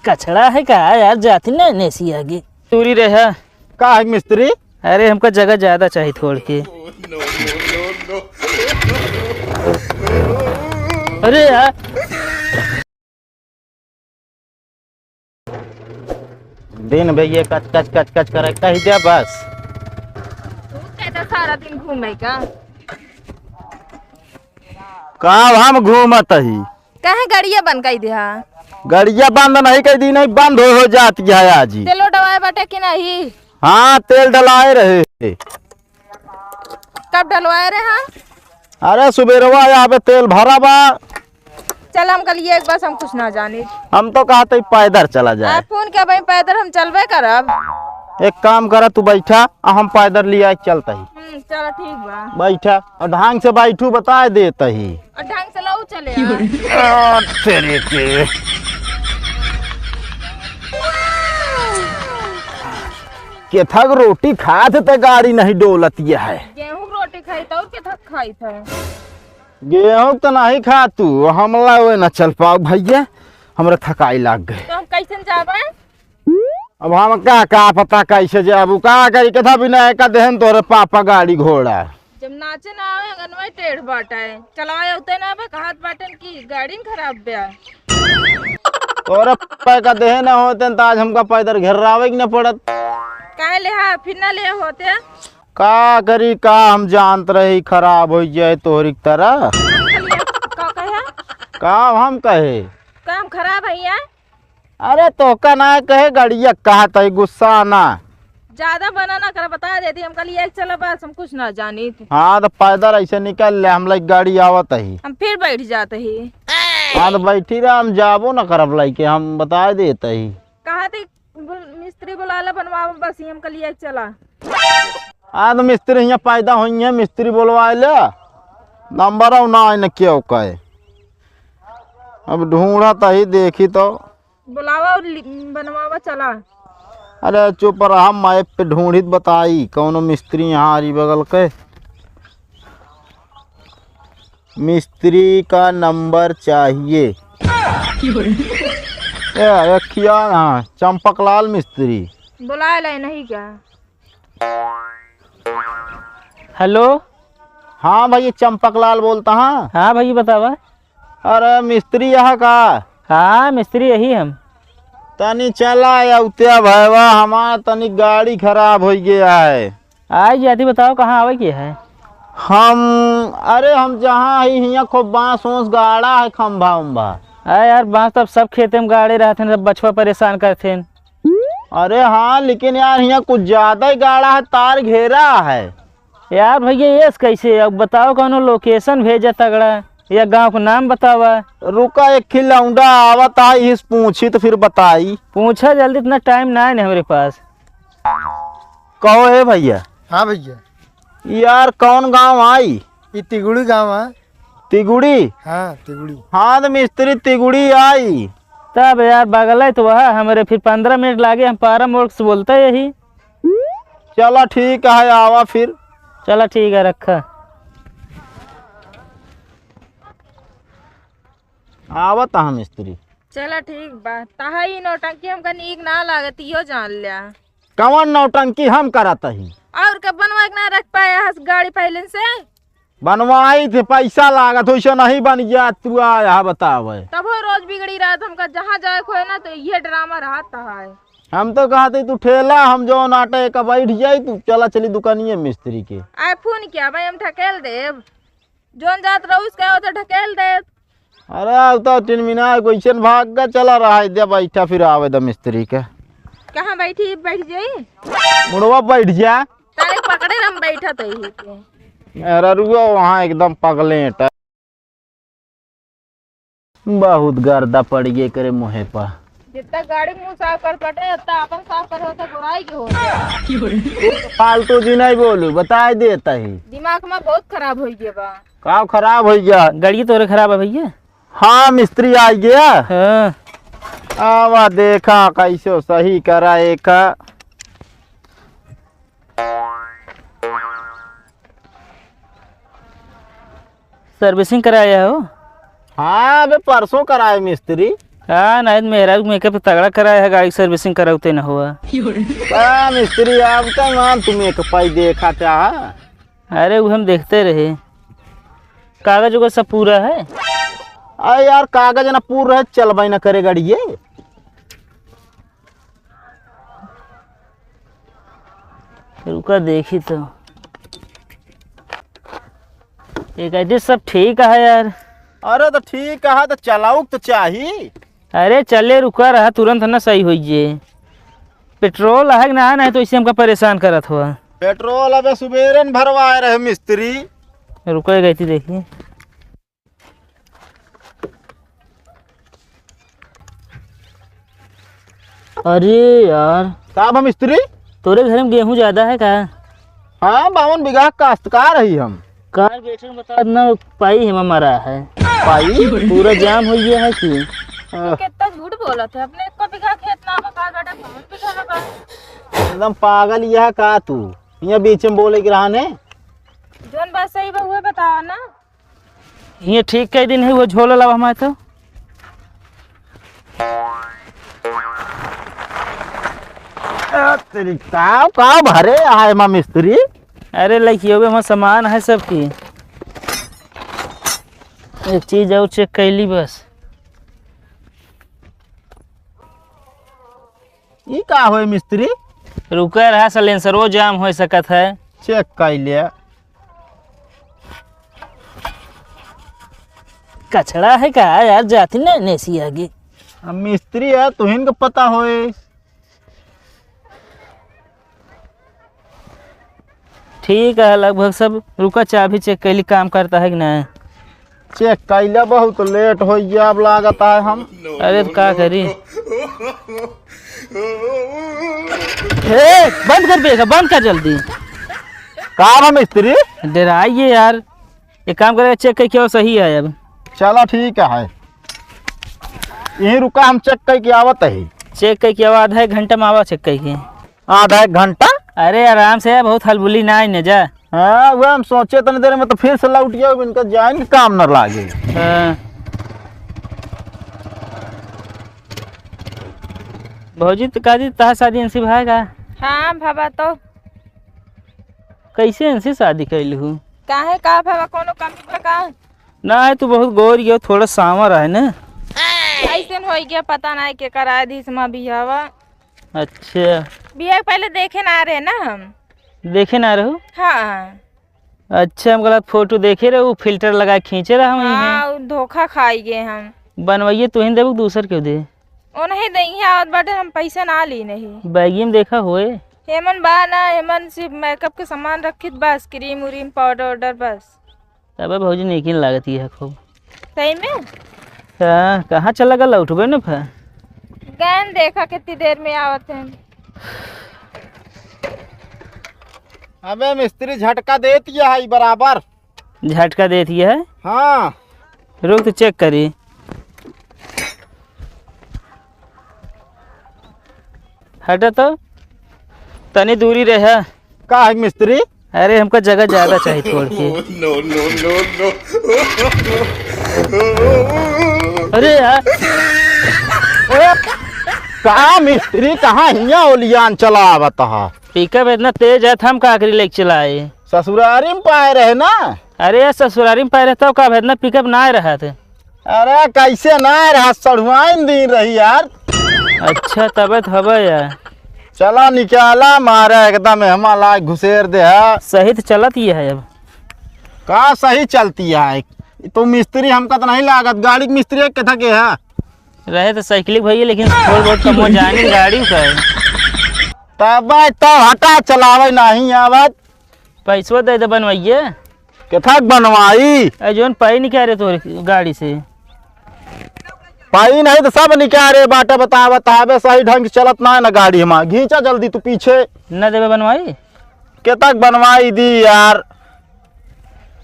कचड़ा है का यार, जाती ना नेसी आगे दूरी रहा का है मिस्त्री? अरे हमको जगह ज्यादा चाहिए थोड़ के। अरे यार दिन भैया कच कच कच कच करे कही दे बस। कहता सारा दिन घूमे का हम घूमत ही कहे गड़िया बन कई दिया गड़िया बंद नहीं कई दी नहीं बंद हो जाती है आज ही। तेलो डवाए बाटे कि नहीं? हाँ तेल डलाए रहे। कब डलवाए रहे? हाँ अरे सुबेरवा यहाँ पे तेल भरा बा। चल हम कल ये एक बस हम कुछ ना जाने। हम तो कहते पैदल चला जाए। फोन क्या भाई पैदल हम चलबे करब। एक काम करा तू बैठा हम पैदल लिया चलता ही। चलो ठीक बा बैठा और ढंग से बैठू बता देता ही और ढंग से लो चले तेरे के केथक रोटी खात ते गाड़ी नहीं डोलती है। गेहूं की रोटी खाई था और क्या खाई था? गेहूं तो नहीं खा तू हमला वे न चल पाओ भैया हमरा थकाई लाग गए। तो हम कैसे जाबे? अब हम का पता कैसे जाबू का करी कथा बिना का देहन तोरे पापा गाड़ी घोड़ा जब नाचे ना आवे अंगनवाई टेढ़ बाटा है चलाए उते ना बे कहत बाटन की गाड़ी खराब बे तोरे पापा का देह ना होते तो आज हमका पैदल घेरावे न पड़त। काहे ले हा फिर ना ले होते का करी का हम जानत रही खराब हो जाए तोहरी तरह का कहे काम हम कहे काम खराब है या? अरे तो का ना कहे गड़िया कहत है गुस्सा ना ज्यादा बना ना कर बता देती हम कल एक चलो बस हम कुछ ना जानी थी। हाँ तो पैदल ऐसे निकल ले हम लाइक गाड़ी आवत ही हम फिर बैठ जाते ही। हाँ तो बैठी रहा हम जाबो ना करब लाइक हम बता देते ही। कहा थे मिस्त्री बुला बनवाओ बस हम कल एक चला। हाँ तो मिस्त्री यहाँ पैदा हुई है मिस्त्री बोलवा ले नंबर ना न क्यों कहे अब ढूंढा ही देखी तो बुलावा और बनवावा चला। अरे चुप रहा मैप पे ढूंढित बताई कौनो मिस्त्री यहाँ आरी बगल के मिस्त्री का नंबर चाहिए। हाँ चंपकलाल मिस्त्री बुला ले नहीं क्या? हेलो हाँ भैया चंपकलाल बोलता हाँ। हाँ भैया बतावा। अरे मिस्त्री यहाँ का? हाँ मिस्त्री यही हम। तनी चला उत्या भैया हमारा तनी गाड़ी खराब हो गया है। आज जाती बताओ कहाँ आवे के है? हम जहाँ यहाँ खूब बांस वोस गाड़ा है खम्भा उम्भा। अरे यार बांस तब सब खेते में गाड़े रहते हैं सब बचवा परेशान करते हैं। अरे हाँ लेकिन यार यहाँ कुछ ज्यादा ही गाड़ा है तार घेरा है। यार भैया ये कैसे अब बताओ कौनो लोकेशन भेजा तगड़ा या गांव का नाम बतावा। रुका एक खिलौंडा आवत आई इस पूछी तो फिर बताई। पूछा जल्दी इतना टाइम ना है हमारे पास। कहो है भैया। हाँ भैया यार कौन गांव आई? ये तिगुड़ी गाँव है। तिगुड़ी? हाँ तिगुड़ी। हाँ तो मिस्त्री तिगुड़ी आई तब यार बगल है तो वह हमारे फिर 15 मिनट लागे हम पारा मोड़ से बोलते यही। चलो ठीक है आवा फिर। चलो ठीक है रखा। आवत हम मिस्त्री। चला ठीक बा ताहा ई नौटंकी हमका नीक ना लागत इहो जान लिया। कवन नौटंकी हम करत ही और कब बनवा के ना रख पाया हस गाड़ी पहले से? बनवाई थे पैसा लागत वैसे नहीं बन गया तू आया बतावे। तब वो रोज बिगड़ी रहा हमका जहाँ जाए खोए ना तो ये ड्रामा रहता है। हम तो कहते तू ठेला हम जो नाटे का बैठ जाई तू चला चली दुकानिए मिस्त्री के। आए फोन किया भाई हम ढकेल देव जोन जात रहू उसका तो ढकेल देव। अरे तो 3 महीना क्वेश्चन भाग गया चला रहा है दे बैठा फिर आवे द मिस्त्री के। कहाँ बैठी बैठ जाई मुड़वा बैठ जा तारे पकड़े हम बैठा तो ही के। अरे रुको वहाँ एकदम पगलेट बहुत गर्दा पड़ गए करे मुहे पर। जितना गाड़ी मुंह साफ कर पटे उतना अपन साफ करे होता बुराई के हो। फालतू जी नहीं बोलू बता देता ही दिमाग में बहुत खराब हो गया बा। का खराब हो गया? गाड़ी तोरे खराब है भैया। हाँ मिस्त्री आ गया। हाँ आवा देखा कैसे सही करा एक। सर्विसिंग कराया हो? हाँ अबे परसों कराए मिस्त्री। हाँ नहीं तो मेरा भी मेकअप तगड़ा कराया है, गाड़ी सर्विसिंग कराते न हुआ। मिस्त्री आवता मान तुम एक पाई देखा चाह। अरे वो हम देखते रहे, कागज वगैरह सब पूरा है। अरे यार कागज ना पूरा है, चलबाई ना करे गाड़ी ये। रुका देखी तो एक ऐसे सब ठीक है यार। अरे तो ठीक है तो चलाऊ तो चाहिए। अरे चले रुका रहा तुरंत ना सही हो जे। पेट्रोल है ना, नहीं तो इसे हमका परेशान करत हुआ। पेट्रोल अबे सुबेरे न भरवाए रहे मिस्त्री। रुका गई थी देखिए। अरे यार साहब हम मिस्त्री। तोरे घर में गेहूं ज्यादा है का? हाँ 52 बीघा काश्तकार रही हम। कार गेटर बता ना पाई है मरा है। पाई पूरा जाम हो गया है कि कितना झूठ बोला थे अपने को बिघा खेत ना बका बेटा 5 बीघा लगा। एकदम पागल यह का तू यहाँ बीच में बोले कि रहने। जोन बात सही बहुए बताओ ना। ये ठीक कई दिन है वो झोला लवा हमारे तो। तेरी का भरे आए माँ मिस्त्री। अरे लड़कियों में वहाँ सामान है सबकी। एक चीज और चेक कैली बस। ये का होए मिस्त्री। रुका रहा सलेंसरो जाम हो सकत है। चेक कर लिया। कचड़ा है का यार, जाती ना नेसी आगे। अब मिस्त्री है तुहिन को पता होए। ठीक है लगभग सब। रुका चाबी चेक कैली काम करता है कि ना। चेक कर लिया, बहुत लेट हो गया अब लागत है हम। अरे तो क्या करी। ए, बंद कर बेगा, बंद कर जल्दी। काम है मिस्त्री। डराइए यार, एक काम करेगा चेक कर क्या सही है अब। चलो ठीक है यहीं रुका, हम चेक करके आवत है। चेक कर क्या आधा एक घंटा में आवा चेक करके। आधा 1 घंटा। अरे आराम से, बहुत हलबुली ना आई न जा। हाँ वह हम सोचे तनी देर में तो फिर से लौट गया, इनका जाएंगे काम न लागे। हाँ। भौजी तो काजी तहा शादी अंशी भाई का? हाँ भाबा तो कैसे अंशी शादी कैलू? काहे का भाबा कोनो कमी बका? ना है तू बहुत गोर गयो, थोड़ा सांवर है ना। ऐसे हो गया पता नहीं के करा दी इसमें बियावा। अच्छा बिया पहले देखे ना रहे ना हम। देखे ना रहो? हाँ अच्छा हम गलत फोटो देखे रहे, फिल्टर लगा खींचे रहा हम। हाँ धोखा खाई गए हम। बनवाइए तुहिन देबू दूसर क्यों दे? ओ नहीं देंगे आवत बाटे, हम पैसा ना ली नहीं। बैगी में देखा होए। हेमन बा ना, हेमन सिर्फ मेकअप के सामान रखित बस, क्रीम उरीम पाउडर वाउडर बस। अबे भौजी नेकिन लागत है खूब। सही में हाँ कहाँ चला गया उठबे न फिर। गैन देखा कितनी देर में आवत है। अबे मिस्त्री झटका देती है बराबर। झटका देती है? हाँ रुक तो चेक करी। हटा तो तनी दूरी रहे। का है मिस्त्री? अरे हमको जगह ज्यादा चाहिए छोड़ के। अरे यार ओए, का मिस्त्री कहाँ हिया ओलियान चला बता। पिकअप इतना तेज है, हम काकरी लेके चलाए। ससुरारी में पाए रहे ना। अरे यार ससुरारी में पाए रहता का इतना पिकअप ना रहा था। अरे कैसे ना रहा, सड़ुआइन दिन रही यार। अच्छा तबीयत हवा यार। चला निकाला मारा एकदम हमारा घुसेर दे है। सही तो चलत ही है अब। का सही चलती है तो मिस्त्री हमका तो नहीं लागत। गाड़ी के मिस्त्री कथा के है रहे तो साइकिल भैया, लेकिन थोड़ी बहुत कम हो जाने गाड़ी का है। तब तो हटा चलावे नहीं आवत। पैसवा दे दे बनवाइए। कथा बनवाई जोन पाई नहीं कह रहे तो गाड़ी से। पाई नहीं तो सब निकाले बाटे बता बतावे सही ढंग से चलत ना है ना गाड़ी। हम घींचा जल्दी तू पीछे। न देवे बनवाई के तक बनवाई दी यार।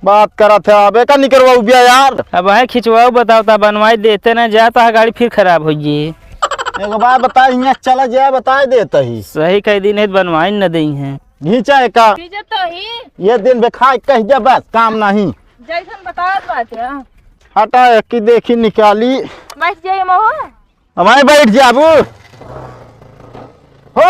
बात करत है अबे का निकलवा उबिया यार। अब है खिंचवाओ बताओ ता बनवाई देते ना जाता है गाड़ी फिर खराब हो गई। एक बार बता यहाँ चला जाए बता देता ही। सही कई दिन है बनवाई न दी है। घींचा का तो ही ये दिन बेखा कह जा बस काम नहीं। जैसन बतावत बात है। हटा एक की देखी निकाली। बैठ जाइए महुआ। हमारे बैठ जा अबू हो